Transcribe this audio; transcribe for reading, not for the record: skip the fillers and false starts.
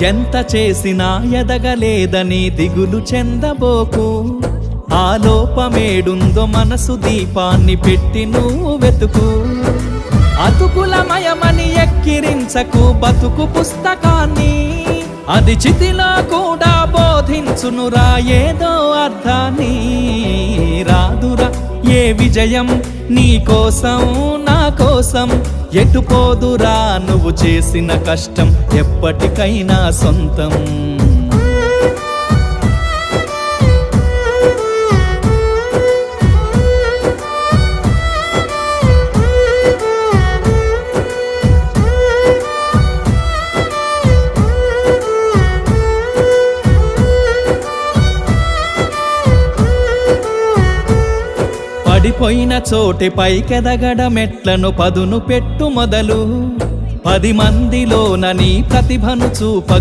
ఎంత చేసినా ఎదగలేదని దిగులు చెందబోకు. ఆ లోపమేడుందో మనసు దీపాన్ని పెట్టి నువ్వు వెతుకు. అతుకులమయమని ఎక్కిరించకు బతుకు పుస్తకాన్ని, అది చితిలో కూడా బోధించునురా ఏదో అర్థాన్ని. రాదురా ఏ విజయం నీ కోసం నా కోసం, ఎటుపోదురా నువ్వు చేసిన కష్టం ఎప్పటికైనా సొంతం. పడిపోయిన చోటి పైకెదగడ మెట్లను పదును పెట్టు మొదలు. 10 మందిలోన నీ ప్రతిభను చూప